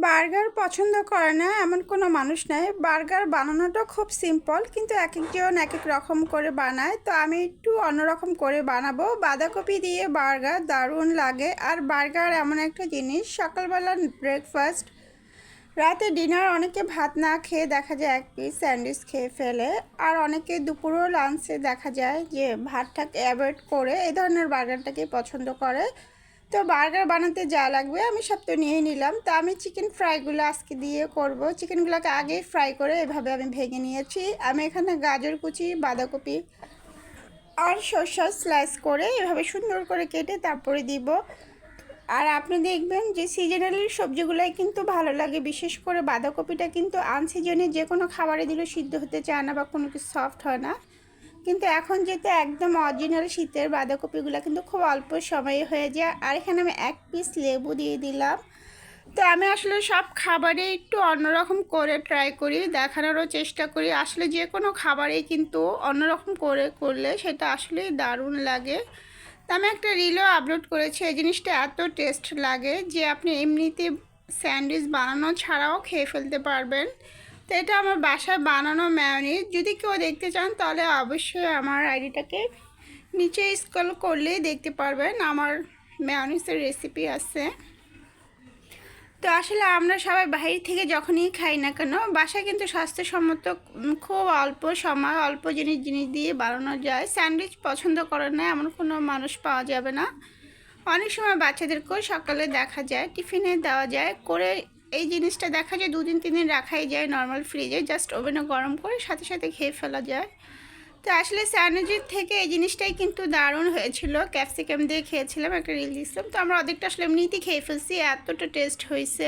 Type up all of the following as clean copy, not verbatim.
Burger পছন্দ করে না এমন কোনো মানুষ নাই। বার্গার বানানোটা খুব সিম্পল, কিন্তু এক একজন এক এক রকম করে বানায়। তো আমি একটু অন্যরকম করে বানাবো। বাঁধাকপি দিয়ে বার্গার দারুণ লাগে। আর বার্গার এমন একটা জিনিস, সকালবেলা ব্রেকফাস্ট, রাতে ডিনার, অনেকে ভাত না খেয়ে দেখা যায় এক পিস স্যান্ডউইচ খেয়ে ফেলে। আর অনেকে দুপুরও লাঞ্চে দেখা যায় যে ভাতটাকে অ্যাভয়েড করে এই ধরনের বার্গারটাকে পছন্দ করে। তো বার্গার বানাতে যা লাগবে আমি সব তো নিয়ে নিলাম। তো আমি চিকেন ফ্রাইগুলো আজকে দিয়ে করব। চিকেনগুলোকে আগেই ফ্রাই করে এভাবে আমি ভেঙে নিয়েছি। আমি এখানে গাজর কুচি, বাঁধাকপি আর সরষা স্লাইস করে এভাবে সুন্দর করে কেটে তারপরে দিব। আর আপনি দেখবেন যে সিজনালি সবজিগুলাই কিন্তু ভালো লাগে। বিশেষ করে বাঁধাকপিটা কিন্তু আনসিজনে যে কোনো খাবারে দিলে সিদ্ধ হতে চায় না বা কোনো কিছু সফট হয় না। কিন্তু এখন যেহেতু একদম অরিজিনাল শীতের বাঁধাকপিগুলো কিন্তু খুব অল্প সময়ে হয়ে যায়। আর এখানে আমি এক পিস লেবু দিয়ে দিলাম। তো আমি আসলে সব খাবারে একটু অন্যরকম করে ট্রাই করি, দেখানোরও চেষ্টা করি। আসলে যে কোনো খাবারেই কিন্তু অন্যরকম করে করলে সেটা আসলেই দারুণ লাগে। তো আমি একটা রিলও আপলোড করেছি। এই জিনিসটা এত টেস্ট লাগে যে আপনি এমনিতে স্যান্ডউইচ বানানো ছাড়াও খেয়ে ফেলতে পারবেন। তো এটা আমার বাসায় বানানো মেয়োনিজ। যদি কেউ দেখতে চান তাহলে অবশ্যই আমার আইডিটাকে নিচে স্ক্রল করলেই দেখতে পারবেন, আমার মেয়োনিজের রেসিপি আছে। তো আসলে আমরা সবাই বাইরে থেকে যখনই খাই না কেন, বাসায় কিন্তু স্বাস্থ্যসম্মত খুব অল্প সময় অল্প জিনিস দিয়ে বানানো যায়। স্যান্ডউইচ পছন্দ করে না এমন কোনো মানুষ পাওয়া যাবে না। অনেক সময় বাচ্চাদেরকেও সকালে দেখা যায় টিফিনে দেওয়া যায় করে। এই জিনিসটা দেখা যায় 2 দিন 3 দিন রাখাই যায় নর্মাল ফ্রিজে, জাস্ট ওভেনে গরম করে সাথে সাথে খেয়ে ফেলা যায়। তো আসলে স্যান্ডউইচের থেকে এই জিনিসটাই কিন্তু দারুণ হয়েছিল। ক্যাপসিকাম দিয়ে খেয়েছিলাম, একটা রিল দিয়েছিলাম। তো আমরা অর্ধেকটা আসলে এমনিতেই খেয়ে ফেলছি, এতটা টেস্ট হয়েছে।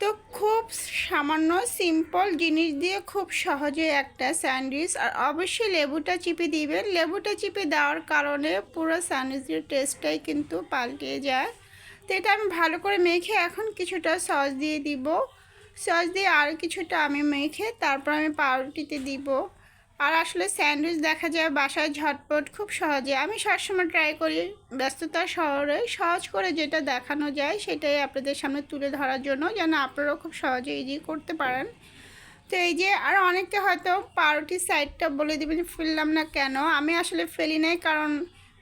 তো খুব সামান্য সিম্পল জিনিস দিয়ে খুব সহজে একটা স্যান্ডউইচ। আর অবশ্যই লেবুটা চিপে দিবেন। লেবুটা চিপে দেওয়ার কারণে পুরো স্যান্ডউইচের টেস্টটাই কিন্তু পাল্টে যায়। তো এটা আমি ভালো করে মেখে এখন কিছুটা সস দিয়ে দিব। সস দিয়ে আর কিছুটা আমি মেখে তারপর আমি পাউরুটিতে দিব। আর আসলে স্যান্ডউইচ দেখা যায় বাসায় ঝটপট খুব সহজে। আমি সবসময় ট্রাই করি ব্যস্ততার শহরে সহজ করে যেটা দেখানো যায় সেটাই আপনাদের সামনে তুলে ধরার জন্য, যেন আপনারাও খুব সহজে ইজি করতে পারেন। তো এই যে আর অনেকে হয়তো পাউরুটির সাইডটা বলে দেবেন ফেললাম না কেন। আমি আসলে ফেলি নাই, কারণ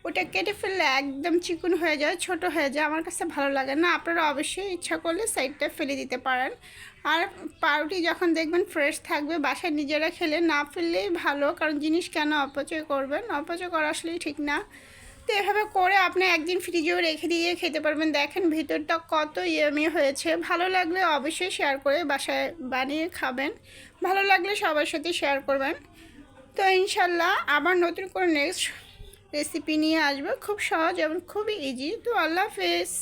ওটা কেটে ফেললে একদম চিকন হয়ে যায়, ছোট হয়ে যায়, আমার কাছে ভালো লাগে না। আপনারা অবশ্যই ইচ্ছা করলে সাইডটা ফেলে দিতে পারেন। আর পাউরুটি যখন দেখবেন ফ্রেশ থাকবে, বাসায় নিজেরা খেলে না ফেললেই ভালো, কারণ জিনিস কেন অপচয় করবেন, অপচয় করা আসলেই ঠিক না। তো এভাবে করে আপনি একদিন ফ্রিজেও রেখে দিয়ে খেতে পারবেন। দেখেন ভিতরটা কত ইয়েমি হয়েছে। ভালো লাগলে অবশ্যই শেয়ার করে বাসায় বানিয়ে খাবেন। ভালো লাগলে সবার সাথে শেয়ার করবেন। তো ইনশাল্লাহ আবার নতুন করে নেক্সট রেসিপি নিয়ে আসবো, খুব সহজ এবং খুবই ইজি। তো আল্লাহ হাফেজ।